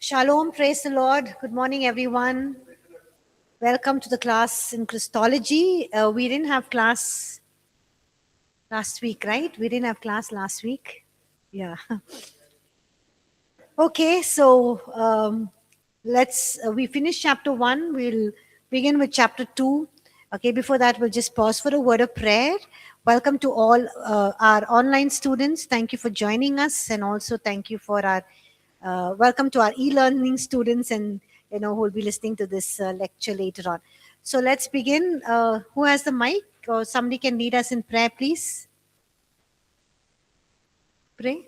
Shalom, praise the Lord. Good morning, everyone. Welcome to the class in Christology. We didn't have class last week, right? We didn't have class last week. Yeah. Okay, so we finished chapter 1. We'll begin with chapter 2. Okay, before that, we'll just pause for a word of prayer. Welcome to all our online students. Thank you for joining us, and also thank you for our welcome to our e-learning students, and who will be listening to this lecture later on. So let's begin. Who has the mic, or somebody can lead us in prayer, please? Pray.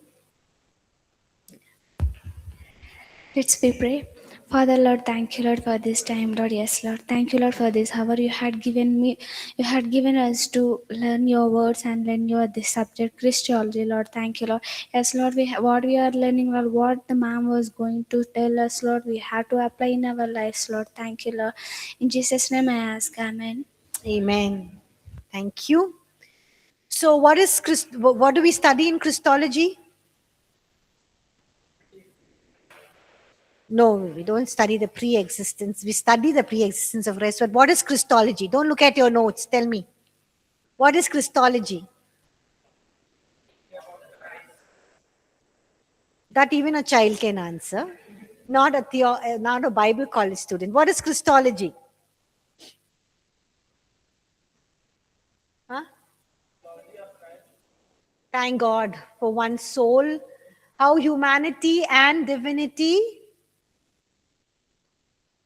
Let's pray. Father, Lord, thank you, Lord, for this time, Lord. Yes, Lord. Thank you, Lord, for this hour you had given me. You had given us to learn your words and learn your this subject, Christology, Lord. Thank you, Lord. Yes, Lord, what we are learning, Lord, what the ma'am was going to tell us, Lord, we have to apply in our lives, Lord. Thank you, Lord. In Jesus' name I ask, Amen. Amen. Thank you. So what do we study in Christology? No, we don't study the pre-existence. We study the pre-existence of Christ. But what is Christology? Don't look at your notes. Tell me. What is Christology? That even a child can answer. Not a Bible college student. What is Christology? Huh? Thank God for one soul. How humanity and divinity.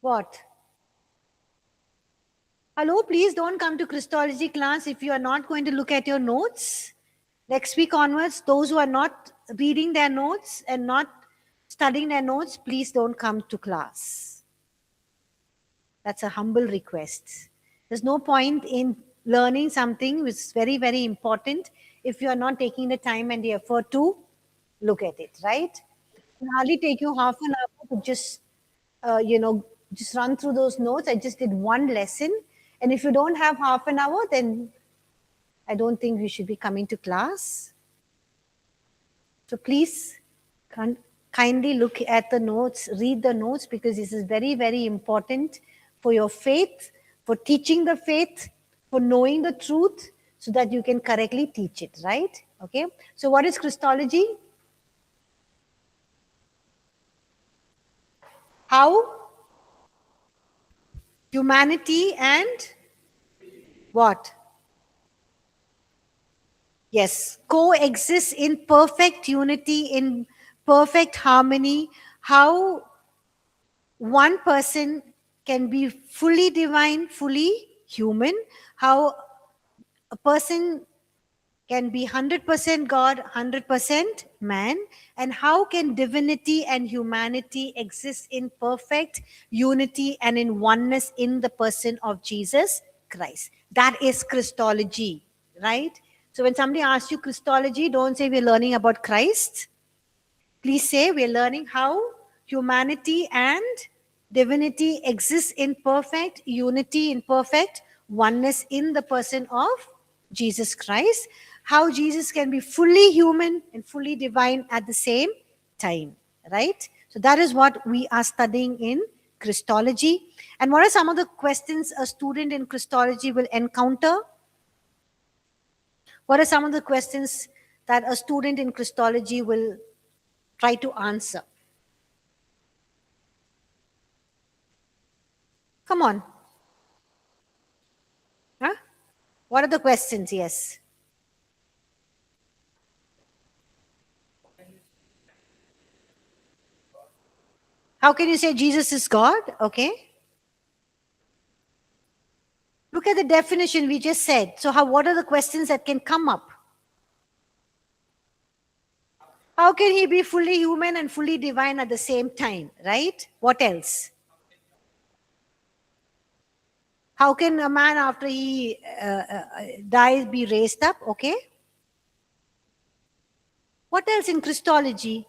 What? Hello, please don't come to Christology class if you are not going to look at your notes. Next week onwards, those who are not reading their notes and not studying their notes, please don't come to class. That's a humble request. There's no point in learning something which is very, very important if you are not taking the time and the effort to look at it, right? It'll hardly take you half an hour to just run through those notes. I just did one lesson. And if you don't have half an hour, then I don't think we should be coming to class. So please kindly look at the notes, read the notes, because this is very, very important for your faith, for teaching the faith, for knowing the truth, so that you can correctly teach it, right? Okay. So what is Christology? How humanity and what? Yes, coexist in perfect unity, in perfect harmony. How one person can be fully divine, fully human. How a person can be 100% God, 100% man. And how can divinity and humanity exist in perfect unity and in oneness in the person of Jesus Christ? That is Christology, right? So when somebody asks you Christology, don't say we're learning about Christ. Please say we're learning how humanity and divinity exist in perfect unity, in perfect oneness in the person of Jesus Christ. How Jesus can be fully human and fully divine at the same time, right? So that is what we are studying in Christology. And what are some of the questions a student in Christology will encounter? What are some of the questions that a student in Christology will try to answer? Come on. Huh? What are the questions? Yes. How can you say Jesus is God? Okay. Look at the definition we just said. So what are the questions that can come up? How can he be fully human and fully divine at the same time, right? What else? How can a man after he dies be raised up? Okay. What else in Christology?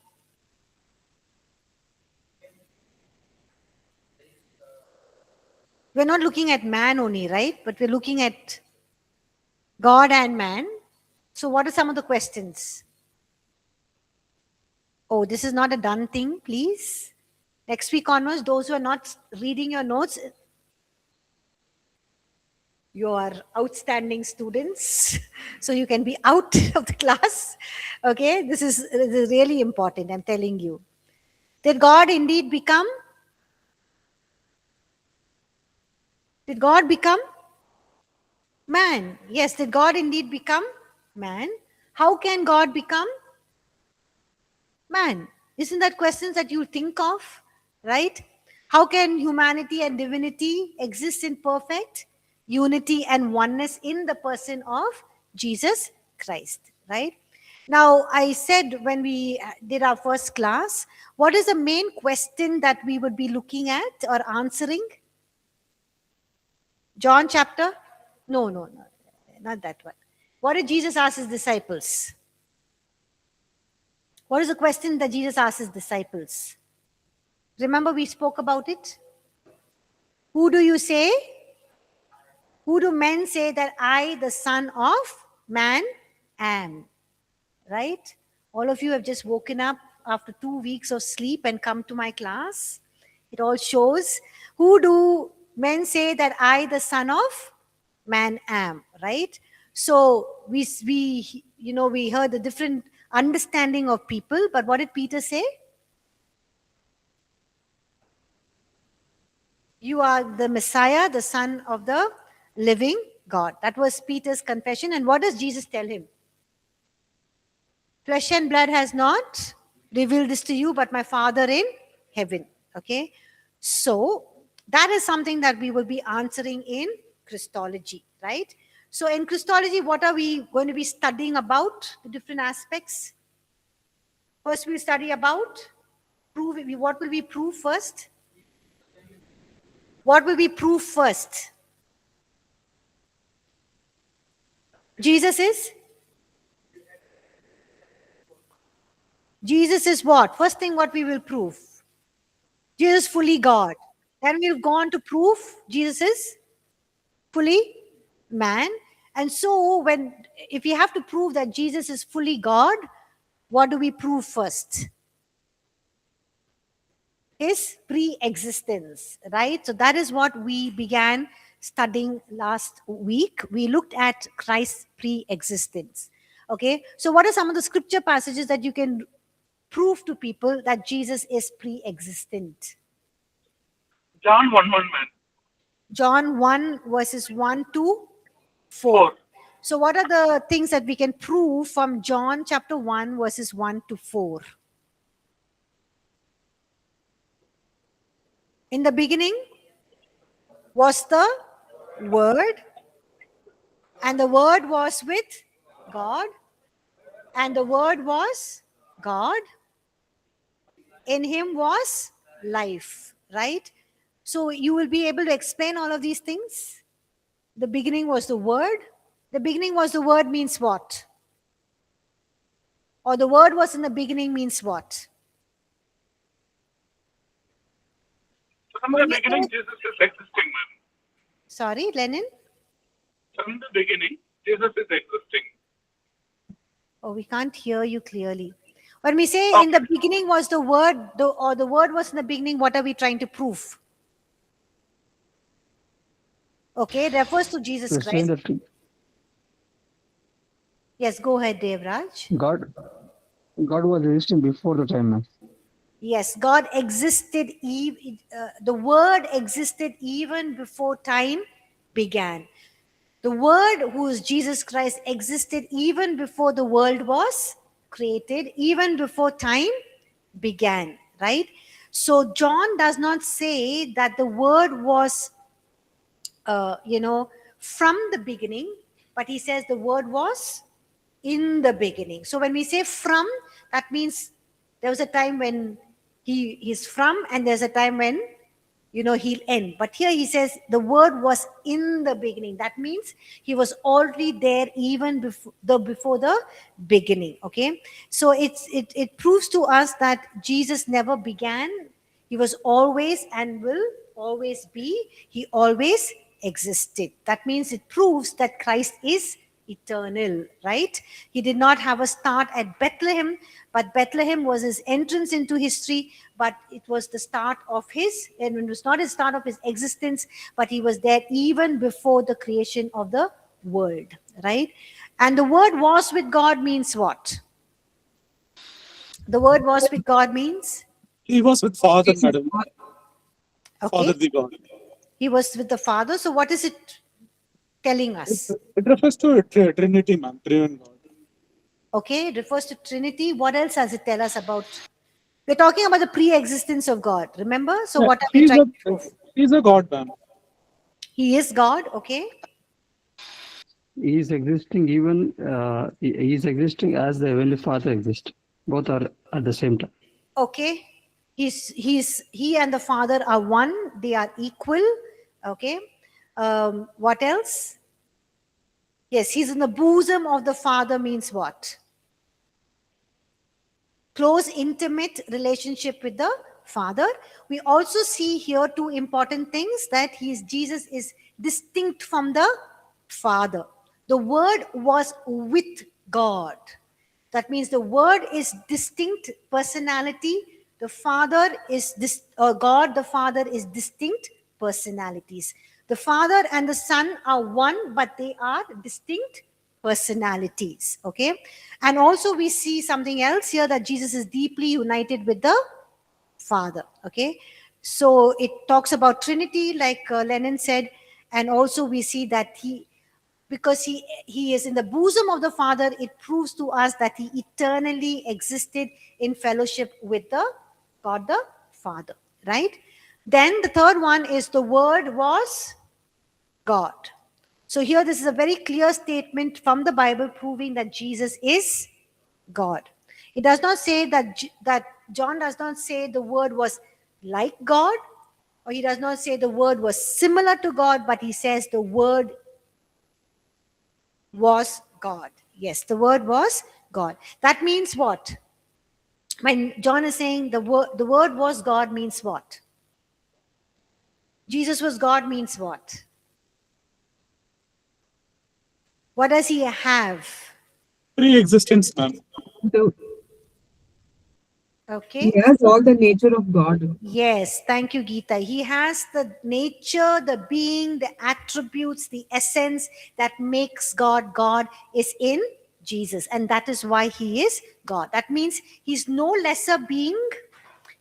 We're not looking at man only, right? But we're looking at God and man. So what are some of the questions? Oh, this is not a done thing, please. Next week onwards, those who are not reading your notes, you are outstanding students. So you can be out of the class. Okay, this is really important, I'm telling you. Did God indeed become? Did God become man? Yes, did God indeed become man? How can God become man? Isn't that questions that you think of, right? How can humanity and divinity exist in perfect unity and oneness in the person of Jesus Christ, right? Now, I said when we did our first class, what is the main question that we would be looking at or answering? John chapter? No, not that one. What did Jesus ask his disciples? What is the question that Jesus asked his disciples? Remember, we spoke about it? Who do you say? Who do men say that I, the Son of Man, am? Right? All of you have just woken up after 2 weeks of sleep and come to my class. It all shows. Who do men say that I, the Son of Man, am? Right? So we heard the different understanding of people, but what did Peter say? You are the Messiah, the Son of the living God. That was Peter's confession. And what does Jesus tell him? Flesh and blood has not revealed this to you, but my Father in heaven. Okay? So, that is something that we will be answering in Christology, right? So, in Christology, what are we going to be studying about? The different aspects. First, we'll study about what will we prove first? What will we prove first? Jesus is what? First thing what we will prove. Jesus is fully God. Then we've gone to prove Jesus is fully man. And so if we have to prove that Jesus is fully God, what do we prove first? His pre-existence, right? So that is what we began studying last week. We looked at Christ's pre-existence. Okay, so what are some of the scripture passages that you can prove to people that Jesus is pre-existent? John 1:1, man. John 1 verses 1 to 4. So what are the things that we can prove from John chapter 1 verses 1 to 4? In the beginning was the Word, and the Word was with God, and the Word was God. In him was life, right? So you will be able to explain all of these things. The beginning was the Word. The beginning was the Word means what? Or the Word was in the beginning means what? From the beginning, Jesus is existing, man. Sorry, Lenin? From the beginning, Jesus is existing. Oh, we can't hear you clearly. When we say in the beginning was the Word, or the Word was in the beginning, what are we trying to prove? Okay, it refers to Jesus Christ. Yes, go ahead, Devraj. God was existing before the time, man. Yes, God existed, the Word existed even before time began. The Word, who is Jesus Christ, existed even before the world was created, even before time began, right? So John does not say that the Word was, from the beginning, but he says the Word was in the beginning. So when we say from, that means there was a time when he is from, and there's a time when he'll end. But here he says the Word was in the beginning. That means he was already there even before the beginning. Okay, so it proves to us that Jesus never began. He was always and will always be. He always existed. That means it proves that Christ is eternal, right? He did not have a start at Bethlehem, but Bethlehem was his entrance into history, but it was the start of his, and it was not the start of his existence, but he was there even before the creation of the world, right? And the word was with God means what? The word was with God means? He was with Father, madam. Okay. Father the God. He was with the Father. So what is it telling us? It refers to a Trinity, ma'am. Triune God. Okay, it refers to Trinity. What else does it tell us about? We're talking about the pre-existence of God, remember? So Yeah, what are we trying to prove? He's a God, ma'am. He is God, okay? He is existing even, he is existing as the Heavenly Father exists. Both are at the same time. Okay. He and the Father are one. They are equal. Okay. What else? Yes, he's in the bosom of the Father means what? Close, intimate relationship with the Father. We also see here two important things, that Jesus is distinct from the Father. The Word was with God. That means the Word is distinct personality. The Father is God, the Father is distinct personalities. The Father and the Son are one, but they are distinct personalities. Okay. And also we see something else here, that Jesus is deeply united with the Father. Okay. So it talks about Trinity, like Lennon said, and also we see that because he is in the bosom of the Father, it proves to us that he eternally existed in fellowship with the God the Father, right? Then the third one is the Word was God. So here this is a very clear statement from the Bible proving that Jesus is God. It does not say that John does not say the Word was like God, or he does not say the Word was similar to God, but he says the Word was God. Yes, the Word was God. That means what? When John is saying the word was God means what? Jesus was God means what? What does he have? Pre-existence, ma'am. Okay. He has all the nature of God. Yes, thank you, Geeta. He has the nature, the being, the attributes, the essence that makes God God is in Jesus. And that is why he is God. That means he's no lesser being.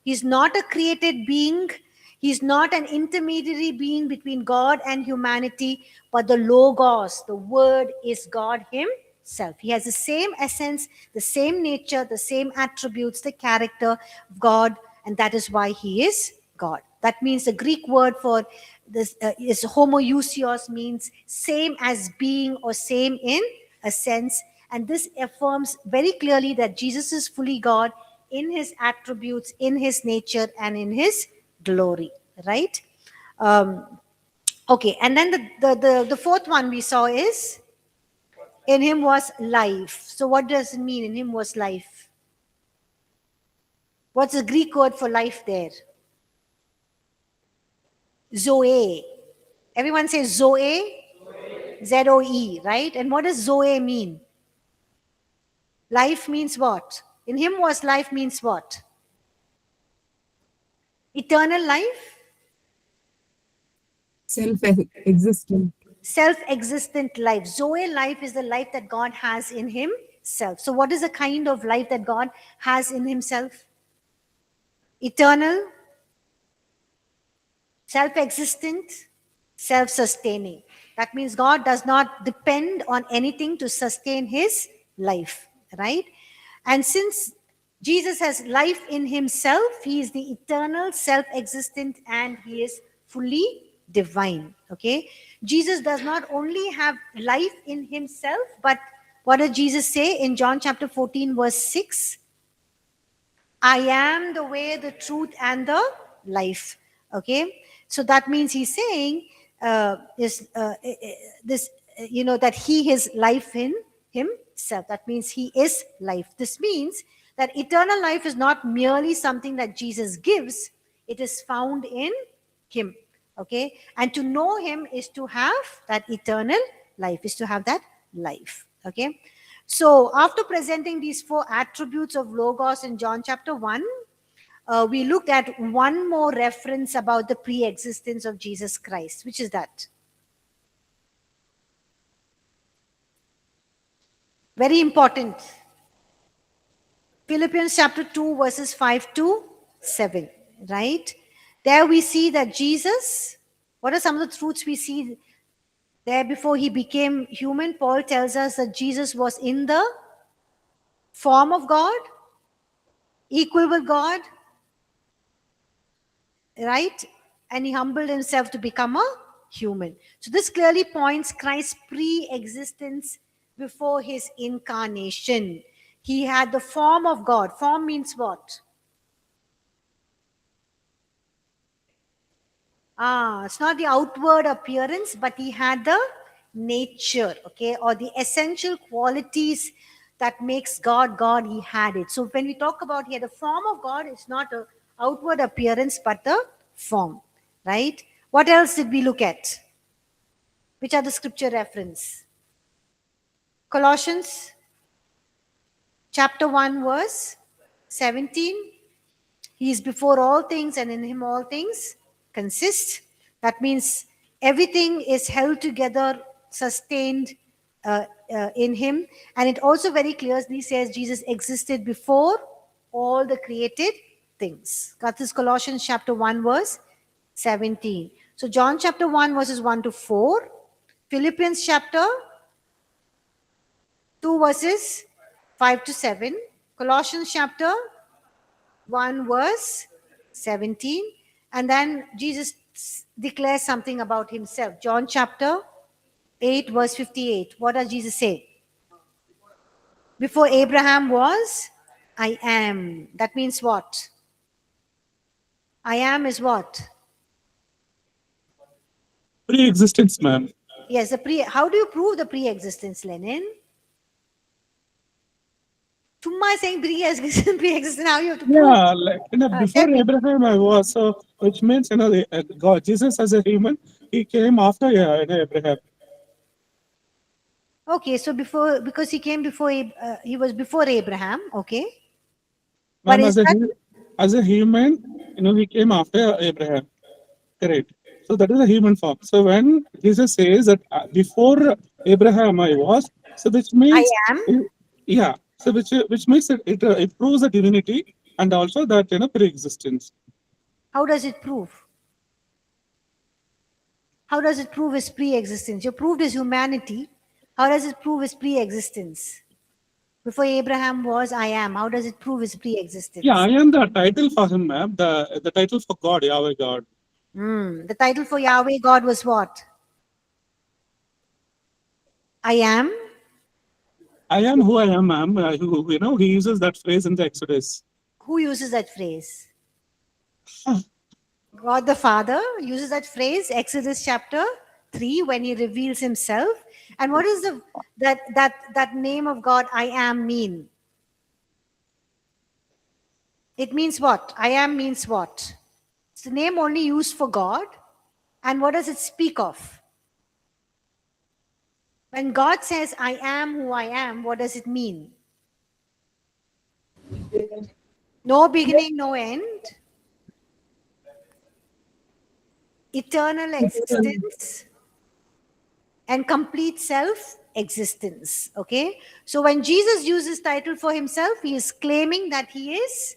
He's not a created being. He's not an intermediary being between God and humanity, but the Logos, the Word, is God himself. He has the same essence, the same nature, the same attributes, the character of God, and that is why he is God. That means the Greek word for this is homoousios, means same as being or same in a sense. And this affirms very clearly that Jesus is fully God in his attributes, in his nature, and in his glory, right? Okay, and then the fourth one we saw is, in him was life. So what does it mean, in him was life? What's the Greek word for life there? Zoe. Everyone says Zoe? Z-O-E, right? And what does Zoe mean? Life means what? In him was life means what? Eternal life? Self-existent. Self-existent life. Zoe life is the life that God has in himself. So what is the kind of life that God has in himself? Eternal, self-existent, self-sustaining. That means God does not depend on anything to sustain his life, right? And since Jesus has life in himself, he is the eternal, self-existent, and he is fully divine. Okay, Jesus does not only have life in himself, but what does Jesus say in John chapter 14 verse 6? I am the way, the truth, and the life. Okay, so that means he's saying that he is life in himself. That means he is life. This means that eternal life is not merely something that Jesus gives, it is found in him. Okay, and to know him is to have that eternal life, is to have that life. Okay. So after presenting these 4 attributes of Logos in John chapter 1, we looked at one more reference about the pre-existence of Jesus Christ. Which is that? Very important. Philippians chapter 2 verses 5 to 7, right? There we see that Jesus, what are some of the truths we see there before he became human? Paul tells us that Jesus was in the form of God, equal with God, right? And he humbled himself to become a human. So this clearly points Christ's pre-existence before his incarnation. He had the form of God. Form means what? It's not the outward appearance, but he had the nature, okay, or the essential qualities that makes God God. He had it. So when we talk about he had the form of God, it's not an outward appearance, but the form, right? What else did we look at? Which are the scripture reference? Colossians chapter 1 verse 17. He is before all things, and in him all things consist. That means everything is held together, sustained in him. And it also very clearly says Jesus existed before all the created things. That is Colossians chapter 1 verse 17. So John chapter 1 verses 1 to 4. Philippians chapter 2 verses 5 to 7. Colossians chapter 1 verse 17, and then Jesus declares something about himself. John chapter 8 verse 58. What does Jesus say? Before Abraham was, I am. That means what? I am is what? Pre-existence, ma'am. Yes, how do you prove the pre-existence, Lenin? Tumma saying pre-existence, how you have to prove? Yeah, like before tell me. Abraham I was, so which means God, Jesus as a human, he came after Abraham. Okay, so because he came before, he was before Abraham, okay. Ma'am, But is that as a human, he came after Abraham. Correct. So that is a human form. So when Jesus says that before Abraham I was, so which means I am? yeah. So which makes it proves the divinity and also that pre-existence. How does it prove? How does it prove his pre-existence? You proved his humanity. How does it prove his pre-existence? Before Abraham was, I am. How does it prove his pre-existence? Yeah, I am the title for him, ma'am. The title for God, Yahweh God. The title for Yahweh God was what? I am. I am who I am, ma'am. He uses that phrase in the Exodus. Who uses that phrase? God the Father uses that phrase, Exodus chapter 3, when he reveals himself. And what does that name of God, I am, mean? It means what? I am means what? It's the name only used for God. And what does it speak of? When God says, I am who I am, what does it mean? No beginning, no end. Eternal existence and complete self-existence. Okay? So when Jesus uses title for himself, he is claiming that he is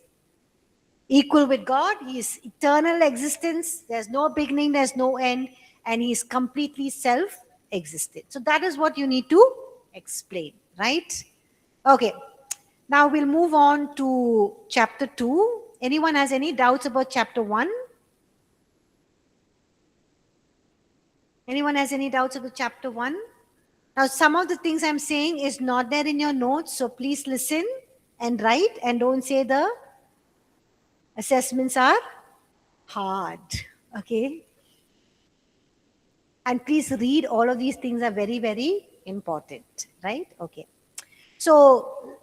equal with God. He is eternal existence. There's no beginning, there's no end, and he is completely self-existent. So that is what you need to explain, right? Okay. Now we'll move on to chapter 2. Anyone has any doubts about chapter 1? Anyone has any doubts about chapter 1? Now, some of the things I'm saying is not there in your notes, so please listen and write, and don't say the assessments are hard, okay? And please read, all of these things are very, very important, right? Okay. So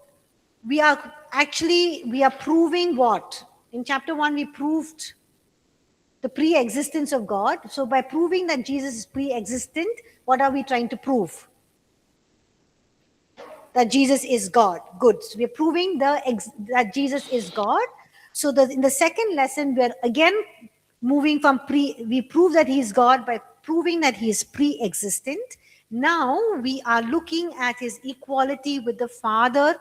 we are proving what? In chapter 1, we proved the pre-existence of God. So by proving that Jesus is pre-existent, what are we trying to prove? that Jesus is God. Good. So we're proving that Jesus is God. So in the second lesson, we're again moving from we prove that he is God by proving that he is pre-existent. Now we are looking at his equality with the Father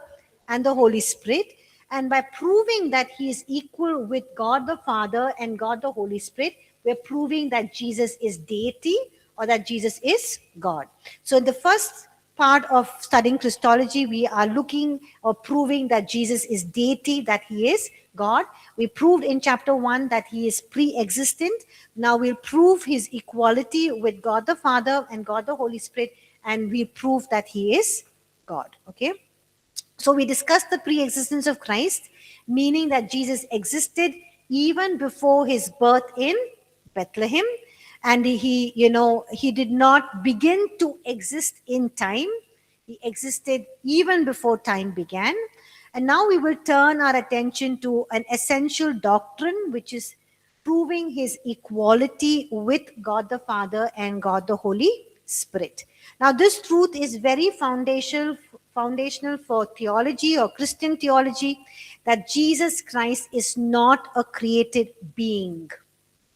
and the Holy Spirit. And by proving that he is equal with God the Father and God the Holy Spirit, we're proving that Jesus is deity or that Jesus is God. So in the first part of studying Christology, we are looking or proving that Jesus is deity, that he is God. We proved in chapter 1 that he is pre-existent. Now we'll prove his equality with God the Father and God the Holy Spirit, and we prove that he is God. Okay. So we discussed the pre-existence of Christ, meaning that Jesus existed even before his birth in Bethlehem. And he did not begin to exist in time. He existed even before time began. And now we will turn our attention to an essential doctrine, which is proving his equality with God the Father and God the Holy Spirit. Now, this truth is very foundational for theology or Christian theology, that Jesus Christ is not a created being.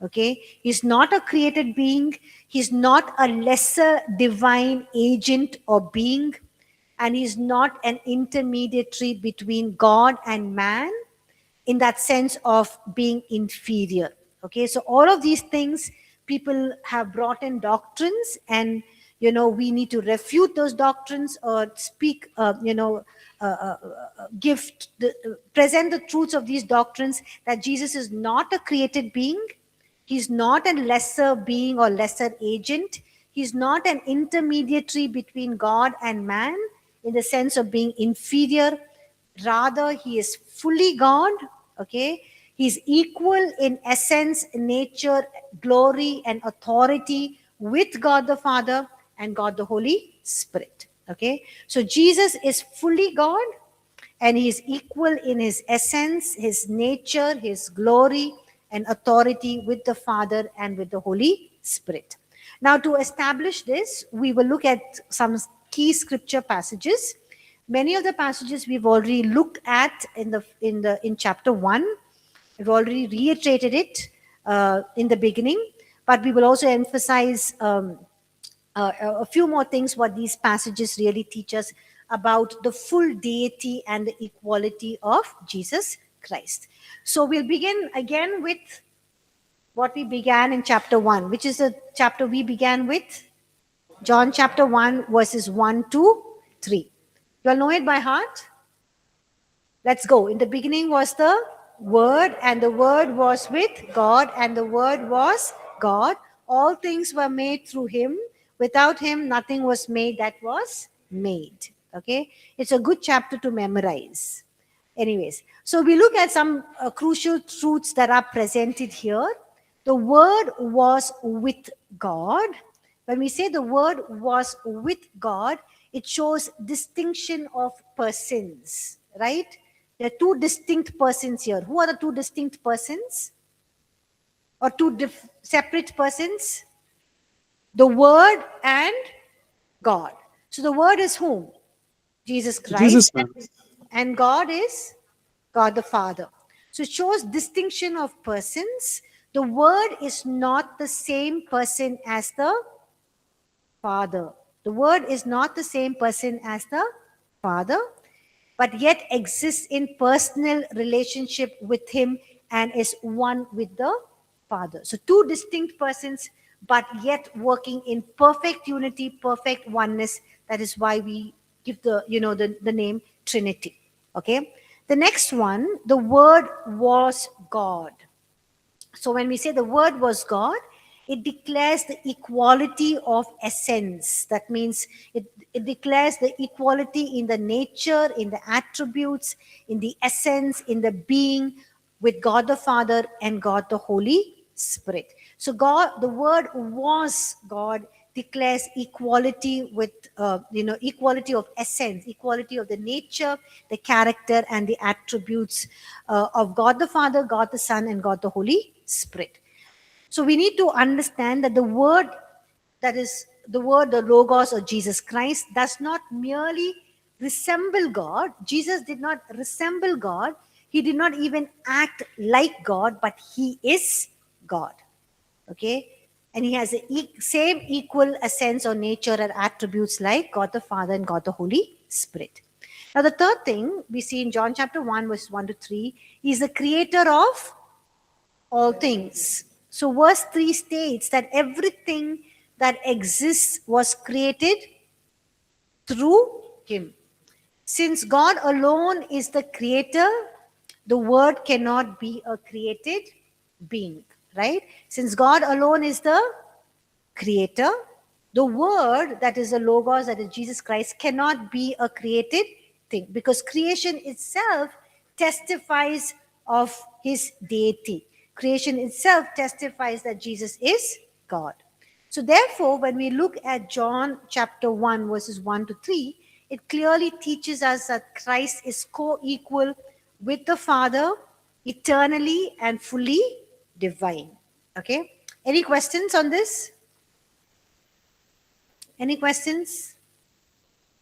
Okay, he's not a created being. He's not a lesser divine agent or being, and he's not an intermediary between God and man in that sense of being inferior. Okay, so all of these things people have brought in doctrines, and we need to refute those doctrines or speak, present the truths of these doctrines, that Jesus is not a created being. He's not a lesser being or lesser agent. He's not an intermediary between God and man in the sense of being inferior. Rather, he is fully God. Okay, he's equal in essence, nature, glory, and authority with God the Father and God the Holy Spirit. Okay, so Jesus is fully God, and he is equal in his essence, his nature, his glory, and authority with the Father and with the Holy Spirit. Now, to establish this, we will look at some key scripture passages. Many of the passages we've already looked at in chapter 1. We've already reiterated it in the beginning, but we will also emphasize a few more things what these passages really teach us about the full deity and the equality of Jesus Christ. So we'll begin again with what we began in chapter 1, which is the chapter we began with, John chapter 1, verses 1 to 3. You all know it by heart? Let's go. In the beginning was the Word, and the Word was with God, and the Word was God. All things were made through him. Without him, nothing was made that was made. Okay? It's a good chapter to memorize. Anyways, so we look at some crucial truths that are presented here. The Word was with God. When we say the Word was with God, it shows distinction of persons, right? There are two distinct persons here. Who are the two distinct persons? Or two separate persons? The Word and God. So the Word is whom? Jesus Christ. Jesus. And God is God the Father. So it shows distinction of persons. The Word is not the same person as the Father. The Word is not the same person as the Father, but yet exists in personal relationship with him and is one with the Father. So two distinct persons, but yet working in perfect unity, perfect oneness. That is why we give the name Trinity. Okay. The next one, the Word was God. So when we say the Word was God, it declares the equality of essence. That means it declares the equality in the nature, in the attributes, in the essence, in the being with God the Father and God the Holy Spirit. So God, the Word was God, declares equality with, equality of essence, equality of the nature, the character, and the attributes of God the Father, God the Son, and God the Holy Spirit. So we need to understand that the Word, that is the Word, the Logos, or Jesus Christ, does not merely resemble God. Jesus did not resemble God. He did not even act like God, but he is God. Okay? And he has the same equal essence or nature and attributes like God the Father and God the Holy Spirit. Now, the third thing we see in John chapter 1, verse 1 to 3, he is the creator of all things. So, verse 3 states that everything that exists was created through him. Since God alone is the creator, the word cannot be a created being, right? Since God alone is the creator, the word that is the logos, that is Jesus Christ, cannot be a created thing, because creation itself testifies of his deity. Creation itself testifies that Jesus is God. So therefore, when we look at John chapter 1, verses 1 to 3, it clearly teaches us that Christ is co-equal with the Father, eternally and fully divine. Okay? Any questions on this? Any questions?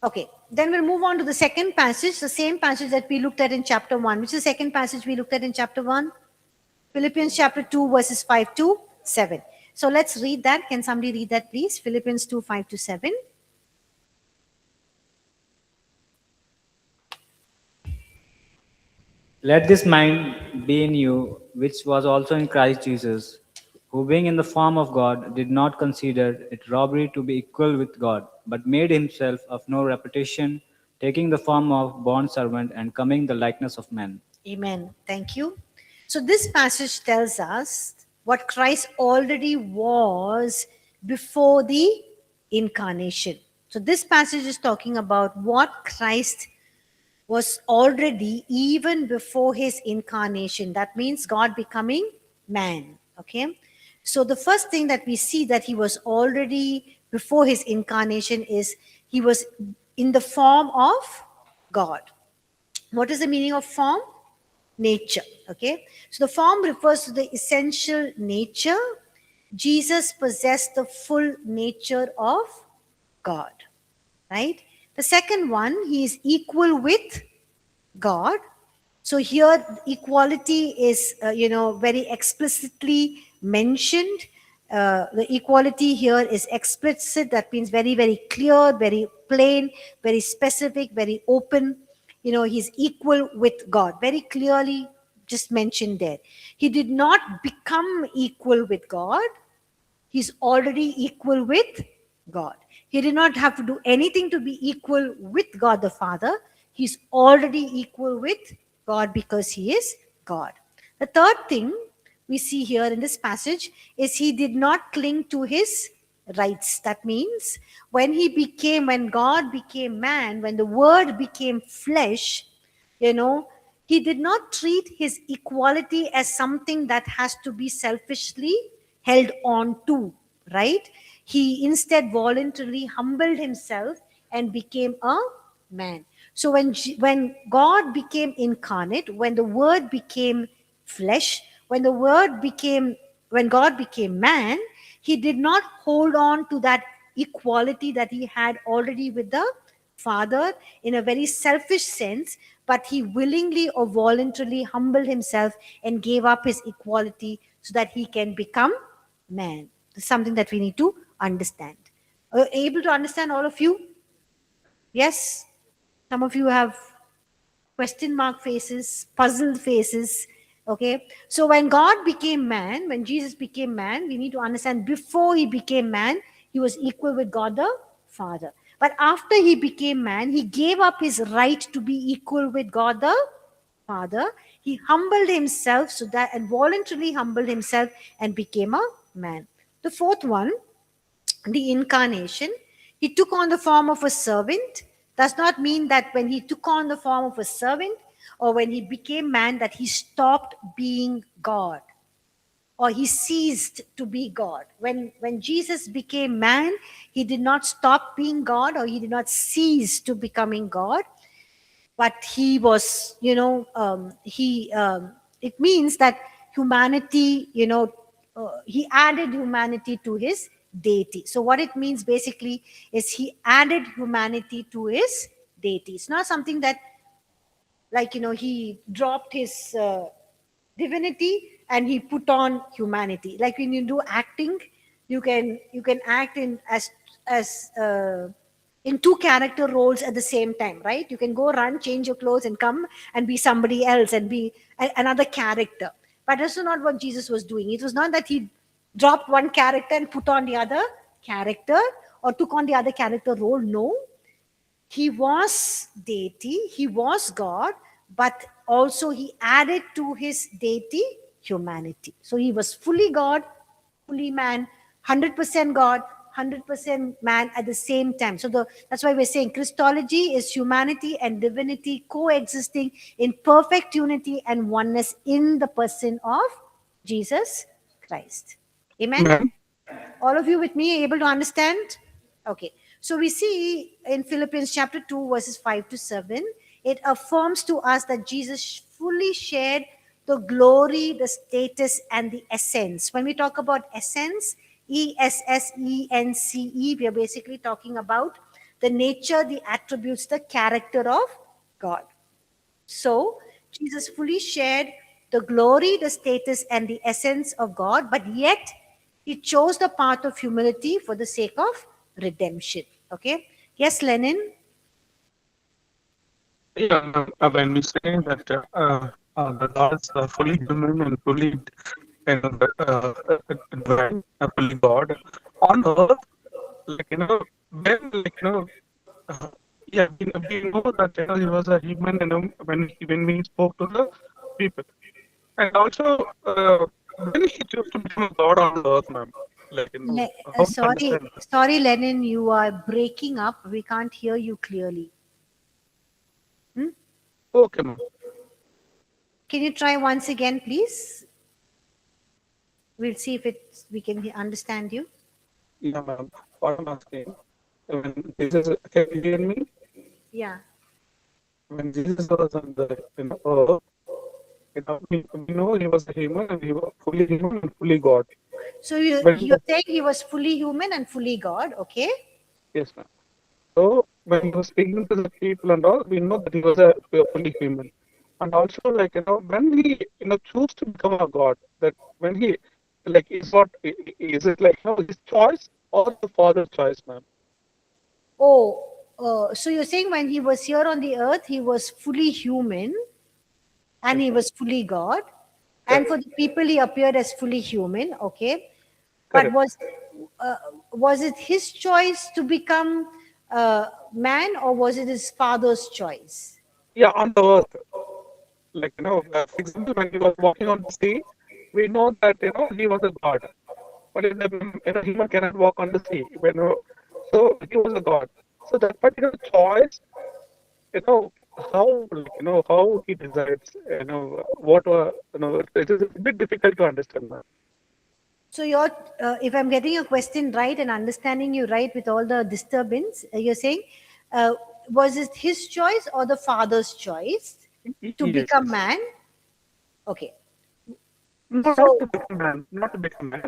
Okay, then we'll move on to the second passage, the same passage that we looked at in chapter 1. Which is the second passage we looked at in chapter 1? Philippians chapter 2, verses 5 to 7. So let's read that. Can somebody read that, please? Philippians 2, 5 to 7. Let this mind be in you, which was also in Christ Jesus, who being in the form of God did not consider it robbery to be equal with God, but made himself of no reputation, taking the form of bondservant and coming the likeness of men. Amen. Thank you. So this passage tells us what Christ already was before the incarnation. So this passage is talking about what Christ was already even before his incarnation. That means God becoming man. Okay. So the first thing that we see that he was already before his incarnation is he was in the form of God. What is the meaning of form? Nature. Okay. So the form refers to the essential nature. Jesus possessed the full nature of God. Right. The second one, he is equal with God. So here equality is, very explicitly mentioned. The equality here is explicit. That means very, very clear, very plain, very specific, very open. He's equal with God. Very clearly just mentioned there. He did not become equal with God. He's already equal with God. He did not have to do anything to be equal with God the Father. He's already equal with God because he is God. The third thing we see here in this passage is he did not cling to his rights. That means when God became man, when the word became flesh, he did not treat his equality as something that has to be selfishly held on to, right? He instead voluntarily humbled himself and became a man. So when God became incarnate, when the word became flesh, when God became man, he did not hold on to that equality that he had already with the Father in a very selfish sense, but he willingly or voluntarily humbled himself and gave up his equality so that he can become man. This is something that we need to understand. Are you able to understand, all of you? Yes? Some of you have question mark faces, puzzled faces. Okay. So when God became man, when Jesus became man, we need to understand before he became man, he was equal with God the Father. But after he became man, he gave up his right to be equal with God the Father. He humbled himself and voluntarily humbled himself and became a man. The fourth one, the incarnation. He took on the form of a servant. Does not mean that when he took on the form of a servant or when he became man that he stopped being God or he ceased to be God. When Jesus became man, he did not stop being God or he did not cease to becoming God, but he was, it means that humanity, he added humanity to his deity. So what it means basically is he added humanity to his deity. It's not something that, like, he dropped his divinity and he put on humanity. Like when you do acting, you can act in as in two character roles at the same time, right? You can go run, change your clothes, and come and be somebody else and be another character. But that's not what Jesus was doing. It was not that he dropped one character and put on the other character or took on the other character role. No, he was deity, he was God, but also he added to his deity humanity. So he was fully God, fully man, 100% God, 100% man at the same time. So that's why we're saying Christology is humanity and divinity coexisting in perfect unity and oneness in the person of Jesus Christ. Amen? Ma'am. All of you with me able to understand? Okay. So we see in Philippians chapter 2, verses 5 to 7, it affirms to us that Jesus fully shared the glory, the status, and the essence. When we talk about essence, ESSENCE, we are basically talking about the nature, the attributes, the character of God. So Jesus fully shared the glory, the status, and the essence of God, but yet he chose the path of humility for the sake of redemption. Okay. Yes, Lenin. Yeah, ma'am. When we say that the God is fully human and fully divine, fully God on earth, when yeah, we know that he was a human, when we spoke to the people, and also when he chose to become a God on the earth, ma'am. How to understand that? Sorry, Lenin, you are breaking up. We can't hear you clearly. Okay, ma'am. Can you try once again, please? We'll see if we can understand you. Yeah, ma'am. What I'm asking, when Jesus, can you hear me? Yeah. When Jesus was on the earth, we know he was a human and he was fully human and fully God. So When you're saying he was fully human and fully God, okay? Yes, ma'am. So when he was speaking to the people and all, we know that he was a fully human. And also, when he choose to become a God, that when he is it like his choice or the Father's choice, ma'am? So you're saying when he was here on the earth, he was fully human and he was fully God. And for the people, he appeared as fully human, okay? But Correct. was it his choice to become man, or was it his father's choice? Yeah, on the earth. For example, when he was walking on the sea, we know that he was a God. But human cannot walk on the sea. So he was a God. So that particular choice, how he decides, it is a bit difficult to understand, ma'am. So if I'm getting your question right and understanding you right with all the disturbance, you're saying, was it his choice or the father's choice to Yes, become yes. man? Okay. No, So- not to become man, not to become man.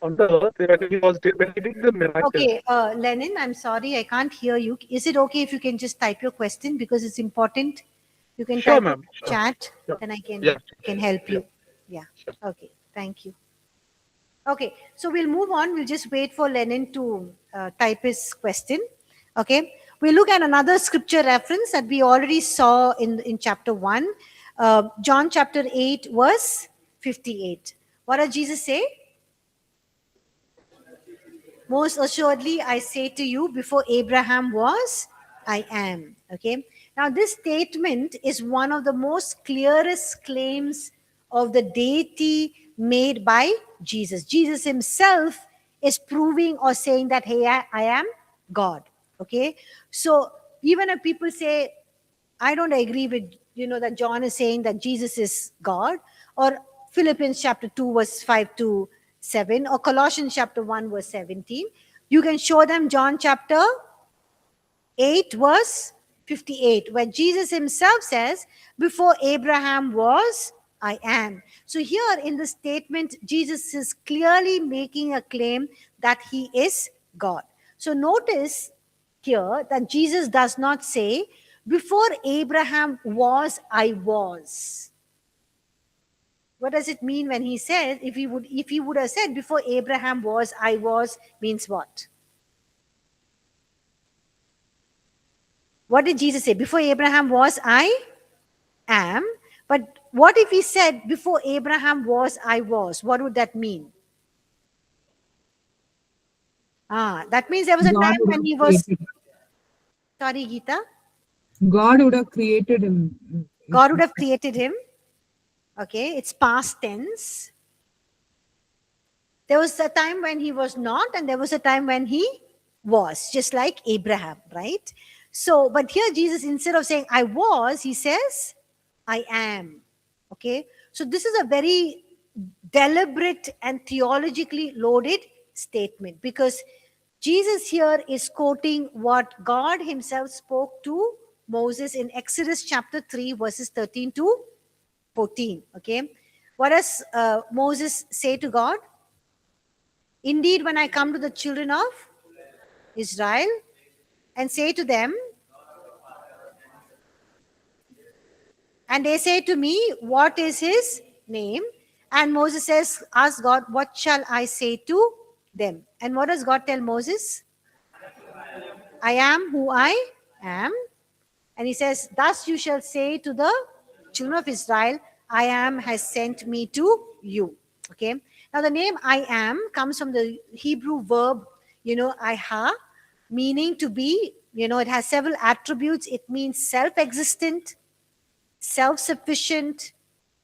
On the earth, when he did the miracle. Okay, Lenin, I'm sorry, I can't hear you. Is it okay if you can just type your question because it's important? You can Sure, type ma'am. in Sure. chat, Yeah. then I Yeah. can help you. Yeah. Sure. Okay. Thank you. Okay, so we'll move on. We'll just wait for Lenin to type his question. Okay, we'll look at another scripture reference that we already saw in chapter 1, John chapter 8, verse 58. What does Jesus say? Most assuredly, I say to you, before Abraham was, I am. Okay. Now, this statement is one of the most clearest claims of the deity made by Jesus. Jesus himself is proving or saying that, hey, I am God. Okay. So, even if people say, I don't agree with, that John is saying that Jesus is God, or Philippians chapter 2, verse 5 to 7, or Colossians chapter 1, verse 17. You can show them John chapter 8, verse 58, where Jesus himself says, before Abraham was, I am. So here in the statement, Jesus is clearly making a claim that he is God. So notice here that Jesus does not say, before Abraham was, I was. What does it mean when he says, if he would have said, before Abraham was, I was, means what? What did Jesus say? Before Abraham was, I am. But what if he said, before Abraham was, I was? What would that mean? That means there was a God time would when have he was. created- Sorry, Geeta. God would have created him. God would have created him. Okay, it's past tense. There was a time when he was not, and there was a time when he was, just like Abraham, right? So, but here Jesus, instead of saying I was, he says, I am. Okay, so this is a very deliberate and theologically loaded statement, because Jesus here is quoting what God himself spoke to Moses in Exodus chapter 3, verses 13 to 14. Okay, what does Moses say to God? Indeed, when I come to the children of Israel and say to them, and they say to me, what is his name? And Moses says, ask God, what shall I say to them? And what does God tell Moses? I am who I am. And he says, thus you shall say to the children of Israel, I am has sent me to you. Okay. Now the name I am comes from the Hebrew verb, iha, meaning to be, it has several attributes. It means self-existent, self-sufficient,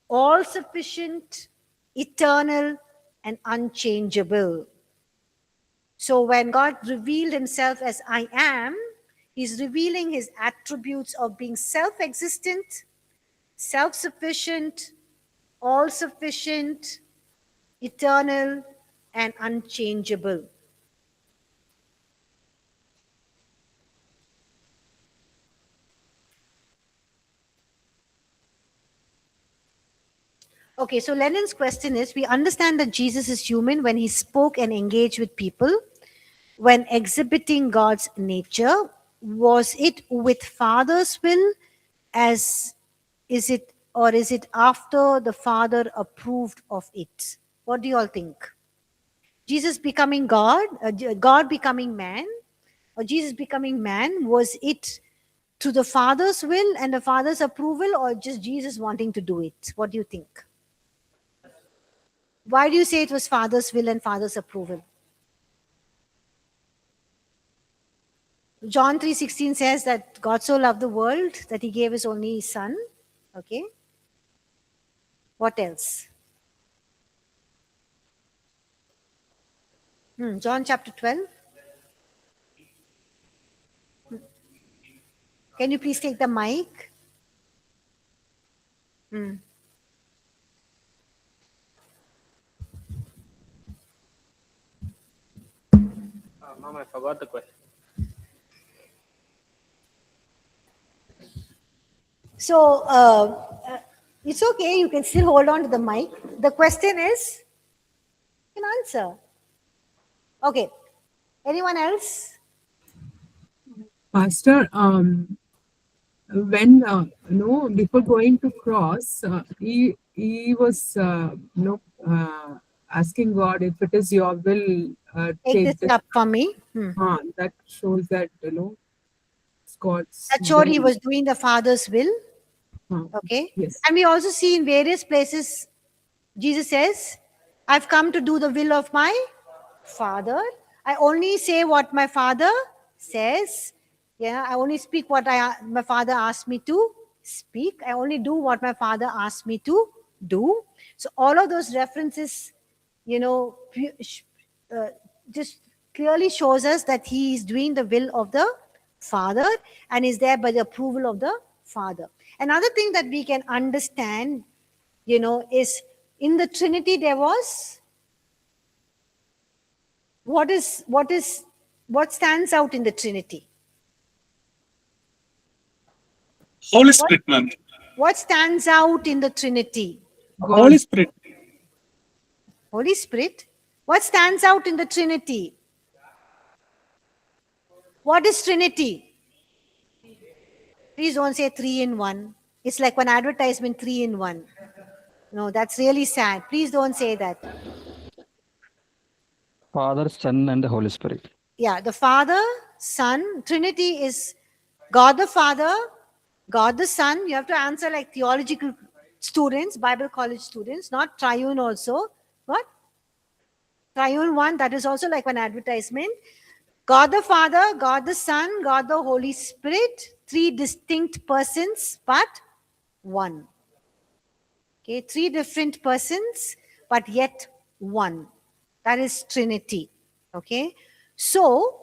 all-sufficient, eternal, and unchangeable. So when God revealed himself as I am, he's revealing his attributes of being self-existent, self-sufficient, all-sufficient, eternal, and unchangeable. Okay, so Lenin's question is, we understand that Jesus is human when he spoke and engaged with people, when exhibiting God's nature. Was it with Father's will, is it after the Father approved of it? What do you all think? Jesus becoming God, God becoming man, or Jesus becoming man, was it to the Father's will and the Father's approval, or just Jesus wanting to do it? What do you think? Why do you say it was Father's will and Father's approval? John 3:16 says that God so loved the world that he gave his only son. Okay. What else? John chapter 12. Can you please take the mic? Mom, I forgot the question. So it's okay. You can still hold on to the mic. The question is, you can answer. Okay. Anyone else? Pastor, when before going to cross, he was asking God, if it is your will, Take this cup from me. That shows that it's God's. That showed he was doing the Father's will. Okay. Yes. And we also see in various places, Jesus says, I've come to do the will of my Father. I only say what my Father says. Yeah, I only speak what my Father asked me to speak. I only do what my Father asked me to do. So all of those references, just clearly shows us that he is doing the will of the Father and is there by the approval of the Father. Another thing that we can understand, is in the Trinity there was, what stands out in the Trinity? Holy Spirit, ma'am. What stands out in the Trinity? Holy Spirit. Holy Spirit. What stands out in the Trinity? What is Trinity? Please don't say 3 in 1. It's like one advertisement, 3 in 1. No, that's really sad. Please don't say that. Father, Son, and the Holy Spirit. Yeah, the Father, Son, Trinity is God the Father, God the Son. You have to answer like theological students, Bible college students, not triune also. What? Triune one, that is also like an advertisement. God the Father, God the Son, God the Holy Spirit, 3 distinct persons, but one. Okay, 3 different persons, but yet one. That is Trinity. Okay, so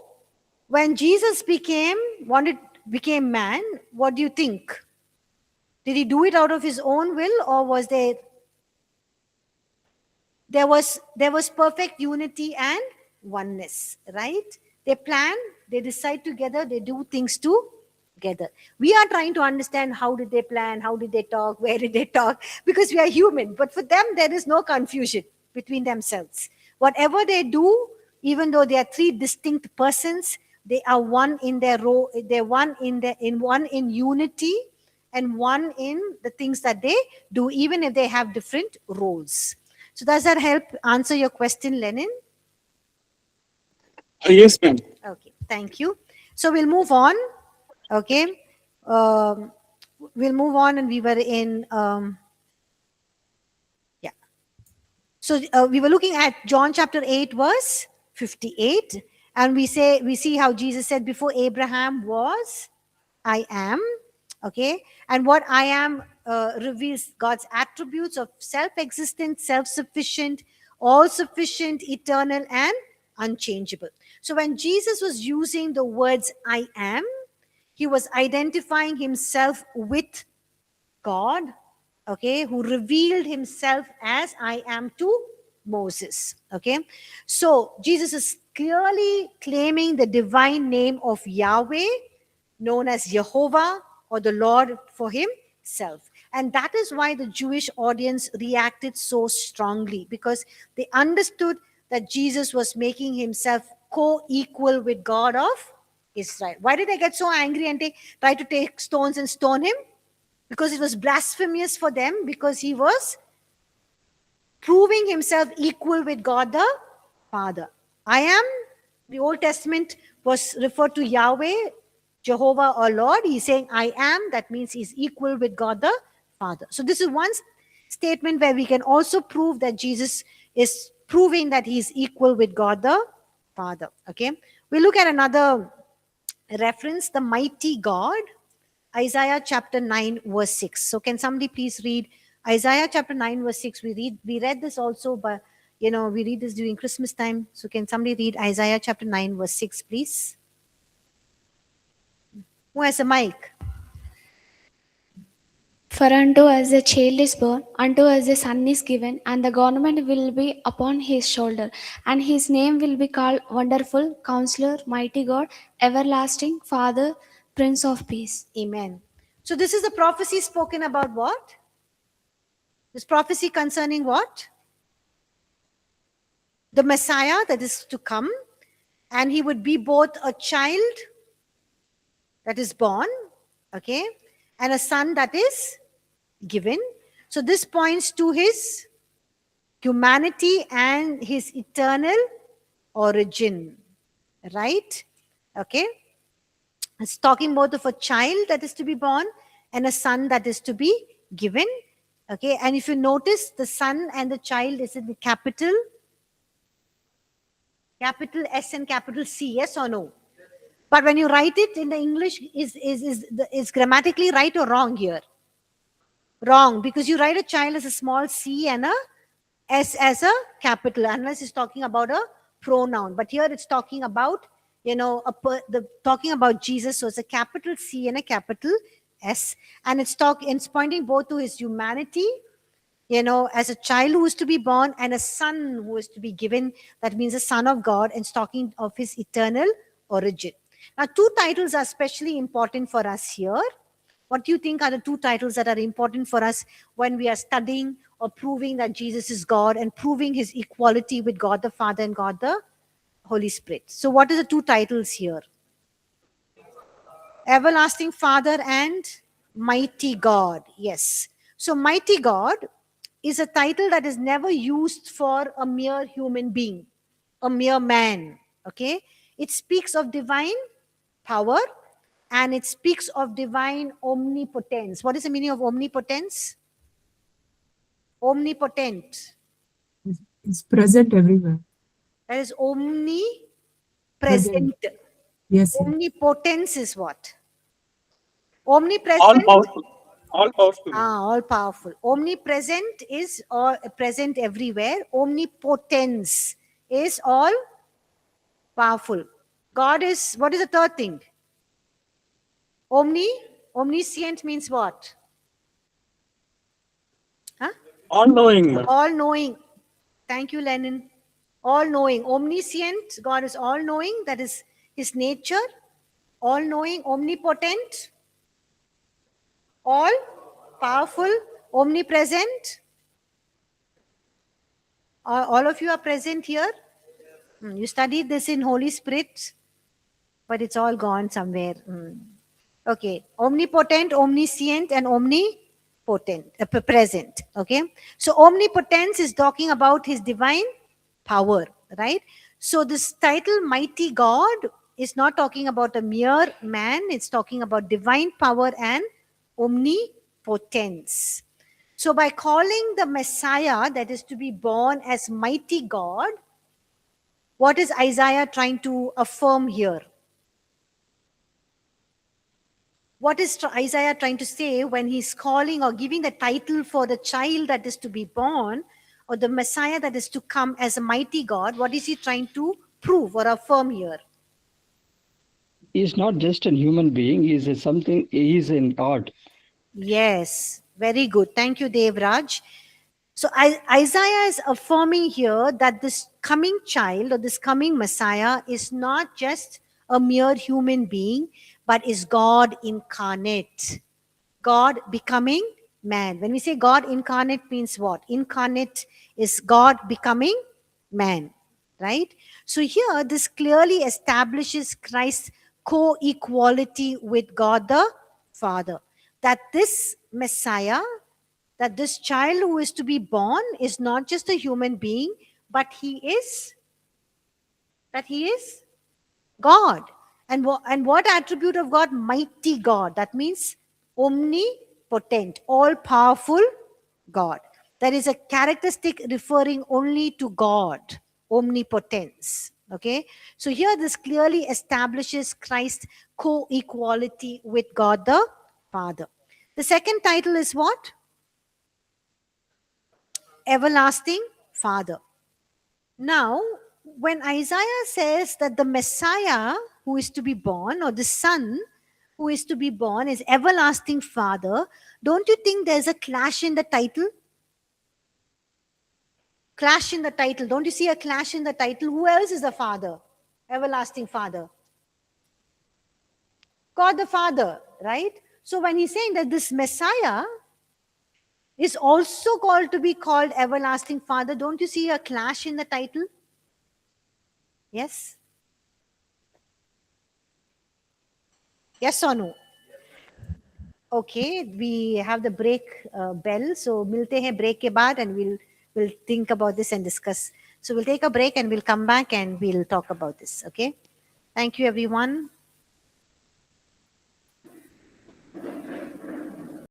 when Jesus became man, what do you think? Did he do it out of his own will, or was there was perfect unity and oneness, right? They plan, they decide together, they do things together. We are trying to understand how did they plan, how did they talk, where did they talk, because we are human. But for them, there is no confusion between themselves. Whatever they do, even though they are 3 distinct persons, they are one in their role. They're one in unity, and one in the things that they do, even if they have different roles. So does that help answer your question, Lenin? Yes, ma'am. Okay, thank you. So we'll move on. Okay, we'll move on, and we were in yeah. So we were looking at John chapter 8, verse 58, and we see how Jesus said, "Before Abraham was, I am." Okay, and what I am reveals God's attributes of self-existent, self-sufficient, all-sufficient, eternal, and unchangeable. So when Jesus was using the words I am, he was identifying himself with God, okay, who revealed himself as I am to Moses. Okay, so Jesus is clearly claiming the divine name of Yahweh, known as Jehovah, or the Lord, for himself. And that is why the Jewish audience reacted so strongly, because they understood that Jesus was making himself co-equal with God of Israel. Why did they get so angry and try to take stones and stone him? Because it was blasphemous for them, because he was proving himself equal with God the Father. I am, the Old Testament was referred to Yahweh, Jehovah, or Lord. He's saying I am, that means he's equal with God the Father. So this is one statement where we can also prove that Jesus is proving that he's equal with God the Father. Okay, we look at another reference, the mighty God, Isaiah chapter 9, verse 6. So can somebody please read Isaiah chapter 9, verse 6? We read this also, but we read this during Christmas time. So can somebody read Isaiah chapter 9, verse 6, please? Who has a mic? For unto us a child is born, unto us a son is given, and the government will be upon his shoulder, and his name will be called Wonderful, Counselor, Mighty God, Everlasting Father, Prince of Peace. Amen. So this is a prophecy spoken about what? This prophecy concerning what? The Messiah that is to come, and he would be both a child that is born, okay, and a son that is given. So this points to his humanity and his eternal origin, right? Okay, it's talking both of a child that is to be born and a son that is to be given. Okay, and if you notice, the son and the child is in the capital S and capital C, yes or no? But when you write it in the English, is grammatically right or wrong here? Wrong, because you write a child as a small c and a s as a capital, unless it's talking about a pronoun. But here it's talking about, talking about Jesus, so it's a capital C and a capital S, and it's pointing both to his humanity, as a child who is to be born, and a son who is to be given. That means a son of God, and it's talking of his eternal origin. Now, 2 titles are especially important for us here. What do you think are the 2 titles that are important for us when we are studying or proving that Jesus is God and proving his equality with God the Father and God the Holy Spirit? So what are the 2 titles here? Everlasting Father and Mighty God. Yes. So Mighty God is a title that is never used for a mere human being, a mere man. Okay. It speaks of divine power and it speaks of divine omnipotence. What is the meaning of omnipotence? Omnipotent. It's present everywhere. That is omnipresent. Yes, yes. Omnipotence is what? All Omnipresent. powerful. All powerful. All powerful. Omnipresent is all present everywhere. Omnipotence is all powerful. God is, what is the third thing? Omniscient means what? Huh? All knowing. All knowing. Thank you, Lenin. All knowing. Omniscient, God is all knowing. That is his nature. All knowing, omnipotent, all powerful, omnipresent. All of you are present here. You studied this in Holy Spirit, but it's all gone somewhere. Okay. Omnipotent, omniscient, and omnipotent, present. Okay. So omnipotence is talking about his divine power, right? So this title, Mighty God, is not talking about a mere man. It's talking about divine power and omnipotence. So by calling the Messiah that is to be born as Mighty God, what is Isaiah trying to affirm here? What is Isaiah trying to say when he's calling or giving the title for the child that is to be born or the Messiah that is to come as a mighty God? What is he trying to prove or affirm here? He is not just a human being. He is something. He is in God. Yes, very good. Thank you, Devraj. So Isaiah is affirming here that this coming child or this coming Messiah is not just a mere human being, but is God incarnate. God becoming man. When we say God incarnate means what? Incarnate is God becoming man, right? So here this clearly establishes Christ's co-equality with God the Father. That this Messiah, that this child who is to be born is not just a human being, but he is God. And what attribute of God? Mighty God. That means omnipotent, all-powerful God. That is a characteristic referring only to God, omnipotence. Okay, so here this clearly establishes Christ's co-equality with God the Father. The second title is what? Everlasting Father. Now, when Isaiah says that the Messiah who is to be born, or the Son who is to be born, is Everlasting Father, don't you think there's a clash in the title? Clash in the title. Don't you see a clash in the title? Who else is the Father? Everlasting Father. God the Father, right? So when he's saying that this Messiah is also called to be called Everlasting Father, don't you see a clash in the title? Yes? Yes or no? Okay, we have the break bell. So milte hain break ke baad and we'll think about this and discuss. So we'll take a break and we'll come back and we'll talk about this. Okay? Thank you, everyone.